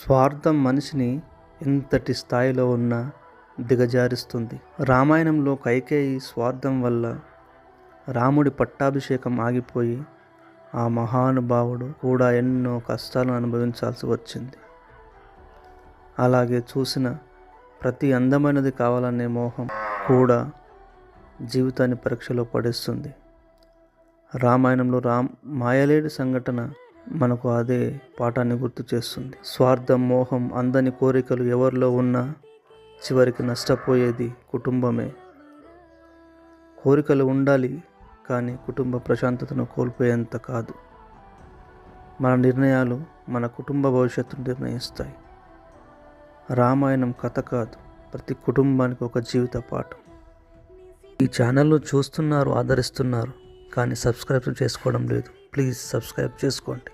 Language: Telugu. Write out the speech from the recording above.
స్వార్థం మనిషిని ఎంతటి స్థాయిలో ఉన్నా దిగజారుస్తుంది. రామాయణంలో కైకేయి స్వార్థం వల్ల రాముడి పట్టాభిషేకం ఆగిపోయి ఆ మహానుభావుడు కూడా ఎన్నో కష్టాలను అనుభవించాల్సి వచ్చింది. అలాగే చూసిన ప్రతి అందమైనది కావాలనే మోహం కూడా జీవితాన్ని పరీక్షలో పడేస్తుంది. రామాయణంలో మాయలేడి సంఘటన మనకు అదే పాఠాన్ని గుర్తు చేస్తుంది. స్వార్థం, మోహం, అందని కోరికలు ఎవరిలో ఉన్నా చివరికి నష్టపోయేది కుటుంబమే. కోరికలు ఉండాలి, కానీ కుటుంబ ప్రశాంతతను కోల్పోయేంత కాదు. మన నిర్ణయాలు మన కుటుంబ భవిష్యత్తును నిర్ణయిస్తాయి. రామాయణం కథ కాదు, ప్రతి కుటుంబానికి ఒక జీవిత పాఠం. ఈ ఛానల్ను చూస్తున్నారు, ఆదరిస్తున్నారు, కానీ సబ్స్క్రైబ్ చేసుకోవడం లేదు. ప్లీజ్ సబ్స్క్రైబ్ చేసుకోండి.